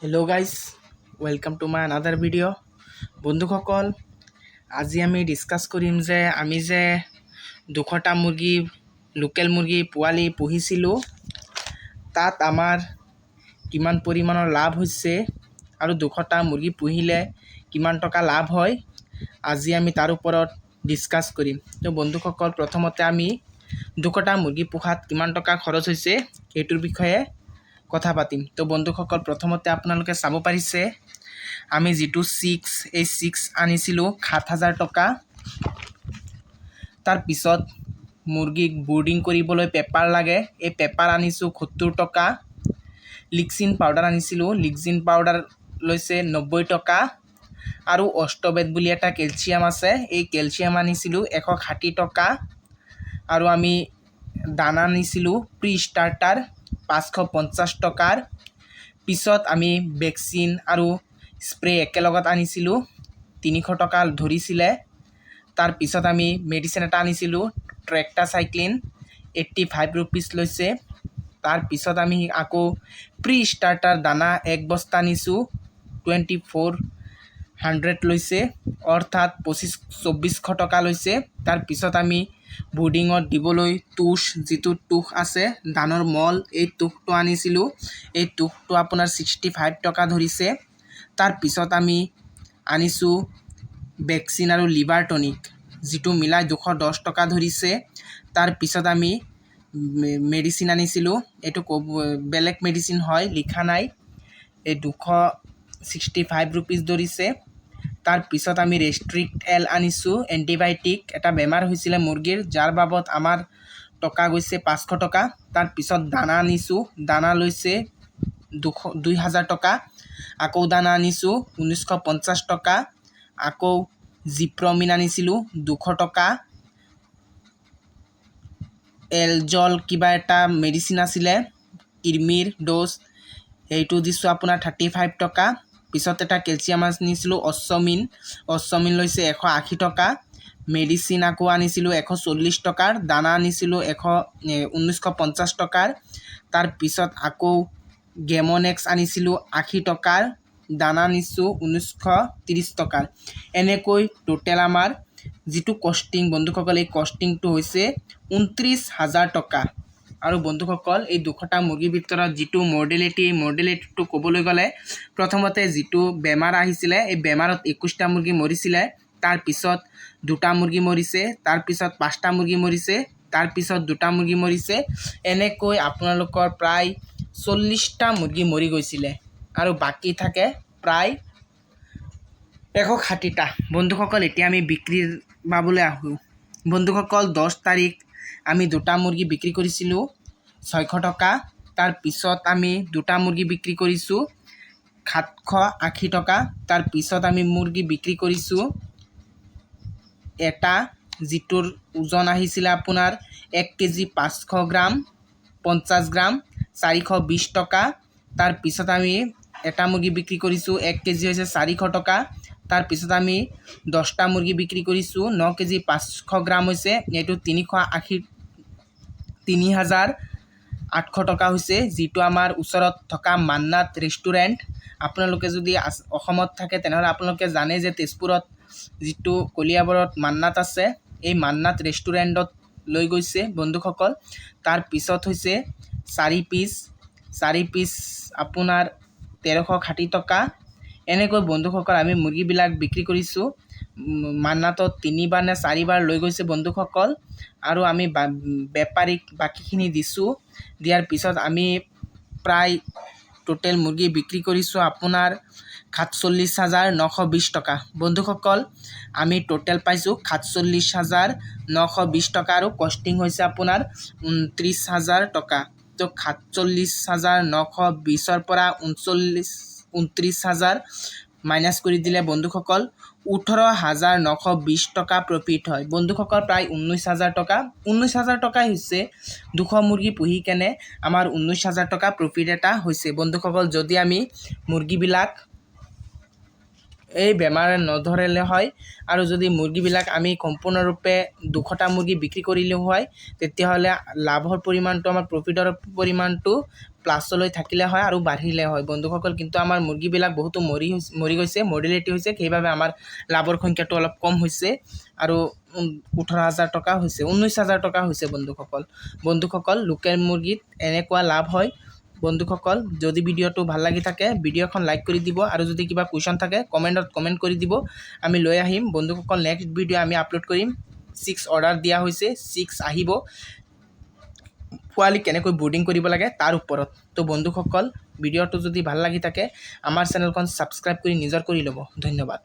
Hello' guys, welcome to my another video'. বন্ধুসকল, আজি আমি ডিছকাছ কৰিম যে আমি যে 200টা মুৰ্গী লোকেল মুৰ্গী পোৱালি পুহিছিলোঁ, তাত আমাৰ কিমান পৰিমাণৰ লাভ হৈছে আৰু 200টা মুৰ্গী পুহিলে কিমান টকা লাভ হয়, আজি আমি তাৰ ওপৰত ডিছকাছ কৰিম। তো বন্ধুসকল, প্ৰথমতে আমি 200টা মুৰ্গী পোহাত কিমান টকা খৰচ হৈছে সেইটোৰ বিষয়ে কথা পাতিম। তো বন্ধুসকল, প্ৰথমতে আপোনালোকে চাব পাৰিছে আমি যিটো চিক্স আনিছিলোঁ 7,000 টকা। তাৰপিছত মুৰ্গীক বৰ্ডিং কৰিবলৈ পেপাৰ লাগে, এই পেপাৰ আনিছোঁ 70 টকা। লিক্সিন পাউডাৰ আনিছিলোঁ, লিক্সিন পাউডাৰ লৈছে 90 টকা। আৰু অষ্টবেট বুলি এটা কেলছিয়াম আছে, এই কেলছিয়াম আনিছিলোঁ 160 টকা। আৰু আমি দানা আনিছিলোঁ প্ৰি ষ্টাৰ্টাৰ 550 টকাৰ। পিছত আমি ভেকচিন আৰু স্প্ৰে একেলগত আনিছিলোঁ 300 টকা ধৰিছিলে। তাৰপিছত আমি মেডিচিন এটা আনিছিলোঁ ট্ৰেক্টাচাইক্লিন 85 ৰুপিজ লৈছে। তাৰপিছত আমি আকৌ প্ৰি ষ্টাৰ্টাৰ দানা 1 বস্তা আনিছোঁ 2400 লৈছে, অৰ্থাৎ 2400 টকা লৈছে। তাৰপিছত আমি বৰ্ডিঙত দিবলৈ যিটো তুষ আছে ধানৰ মল, এই তুষটো আনিছিলোঁ, এই তুষটো আপোনাৰ 65 টকা ধৰিছে। তাৰপিছত আমি আনিছোঁ ভেকচিন আৰু লিভাৰ টনিক, যিটো মিলাই 210 টকা ধৰিছে। তাৰপিছত আমি মেডিচিন আনিছিলোঁ, এইটো বেলেগ মেডিচিন হয়, লিখা নাই, এই 265 ৰুপিজ ধৰিছে। তাৰপিছত আমি ৰেষ্ট্ৰিক্ট এল আনিছোঁ, এণ্টিবায়'টিক, এটা বেমাৰ হৈছিলে মুৰ্গীৰ, যাৰ বাবদ আমাৰ টকা গৈছে 500 টকা। তাৰপিছত দানা আনিছোঁ, দানা লৈছে 2000 টকা। আকৌ দানা আনিছোঁ 1950 টকা। আকৌ জিপ্ৰমিন আনিছিলোঁ 200 টকা। এলজল কিবা এটা মেডিচিন আছিলে কিৰমিৰ ড'জ, সেইটো দিছোঁ আপোনাৰ 35 টকা। পিছত এটা কেলছিয়াম আনিছিলোঁ অশ্বমিন লৈছে 180 টকা। মেডিচিন আকৌ আনিছিলোঁ 140 টকাৰ। দানা আনিছিলোঁ 1950 টকাৰ। তাৰপিছত আকৌ গেমনেক্স আনিছিলোঁ 80 টকাৰ। দানা আনিছোঁ 1930 টকাৰ। এনেকৈ টোটেল আমাৰ যিটো কষ্টিং, বন্ধুসকল, এই কষ্টিংটো হৈছে 29,000 টকা। আৰু বন্ধুসকল, এই 200টা মুৰ্গীৰ ভিতৰত যিটো মৰ্টেলিটিটো ক'বলৈ গ'লে, প্ৰথমতে যিটো বেমাৰ আহিছিলে, এই বেমাৰত 21টা মুৰ্গী মৰিছিলে। তাৰপিছত 2টা মুৰ্গী মৰিছে, তাৰপিছত 5টা মুৰ্গী মৰিছে, তাৰপিছত 2টা মুৰ্গী মৰিছে। এনেকৈ আপোনালোকৰ প্ৰায় 40টা মুৰ্গী মৰি গৈছিলে আৰু বাকী থাকে প্ৰায় 160টা। বন্ধুসকল, এতিয়া আমি বিক্ৰীৰ বাবলৈ আহোঁ। বন্ধুসকল, 10 তাৰিখ আমি 2টা মুৰ্গী বিক্ৰী কৰিছিলোঁ 600 টকা। তাৰপিছত আমি 2টা মুৰ্গী বিক্ৰী কৰিছোঁ 780 টকা। তাৰপিছত আমি মুৰ্গী বিক্ৰী কৰিছোঁ এটা, যিটোৰ ওজন আহিছিলে আপোনাৰ 1 কেজি 500 গ্ৰাম 50 গ্ৰাম 420 টকা। তাৰপিছত আমি এটা মুৰ্গী বিক্ৰী কৰিছোঁ 1 কেজি হৈছে 400 টকা। তাৰপিছত আমি 10টা মুৰ্গী বিক্ৰী কৰিছোঁ 9 কেজি 500 গ্ৰাম হৈছে, এইটো 3,800 টকা হৈছে, যিটো আমাৰ ওচৰত থকা মান্নাত ৰেষ্টুৰেণ্ট। আপোনালোকে যদি অসমত থাকে তেনেহ'লে আপোনালোকে জানে যে তেজপুৰত যিটো কলিয়াবৰত মান্নাত আছে, এই মান্নাত ৰেষ্টুৰেণ্টত লৈ গৈছে বন্ধুসকল। তাৰপিছত হৈছে 4 পিচ আপোনাৰ 1360 টকা। এনেকৈ বন্ধুসকল আমি মুৰ্গীবিলাক বিক্ৰী কৰিছোঁ। মান্নাতত 3বাৰ নে 4বাৰ লৈ গৈছে বন্ধুসকল, আৰু আমি বেপাৰীক বাকীখিনি দিছোঁ। দিয়াৰ পিছত আমি প্ৰায় টোটেল মুৰ্গী বিক্ৰী কৰিছোঁ আপোনাৰ 47,920 টকা। বন্ধুসকল, আমি টোটেল পাইছোঁ 47,920 টকা আৰু কষ্টিং হৈছে আপোনাৰ 29,000 টকা। তো 47,920ৰ পৰা 29,000 মাইনাছ কৰি দিলে বন্ধুসকল 18,920 টকা প্ৰফিট হয়। বন্ধুসকল, প্ৰায় 19,000 টকা। 19,000 টকাই হৈছে 200 মুৰ্গী পুহি কেনে আমাৰ 19,000 টকা প্ৰফিট এটা হৈছে। বন্ধুসকল, যদি আমি মুৰ্গীবিলাক এই বেমাৰে নধৰিলে হয় আৰু যদি মুৰ্গীবিলাক আমি সম্পূৰ্ণৰূপে 200টা মুৰ্গী বিক্ৰী কৰিলেও হয় তেতিয়াহ'লে লাভৰ পৰিমাণটো আমাৰ প্ৰফিটৰ পৰিমাণটো প্লাছলৈ থাকিলে হয় আৰু বাঢ়িলে হয় বন্ধুসকল। কিন্তু আমাৰ মুৰ্গীবিলাক বহুতো মৰি গৈছে, মৰ্টেলিটি হৈছে, সেইবাবে আমাৰ লাভৰ সংখ্যাটো অলপ কম হৈছে আৰু 18,000 টকা হৈছে, 19,000 টকা হৈছে বন্ধুসকল। লোকেল মুৰ্গীত এনেকুৱা লাভ হয় বন্ধুসকল। যদি ভিডিঅ'টো ভাল লাগি থাকে ভিডিঅ'খন লাইক কৰি দিব আৰু যদি কিবা কুৱেশ্যন থাকে কমেণ্টত কমেণ্ট কৰি দিব, আমি লৈ আহিম বন্ধুসকল। নেক্সট ভিডিঅ' আমি আপলোড কৰিম। 6 অৰ্ডাৰ দিয়া হৈছে, 6 আহিব পোৱালি কেনেকৈ ব্ৰুডিং কৰিব লাগে তাৰ ওপৰত। তো বন্ধুসকল ভিডিঅ'টো যদি ভাল লাগি থাকে আমাৰ চেনেলখন ছাবস্ক্ৰাইব কৰি নিজৰ কৰি ল'ব। ধন্যবাদ।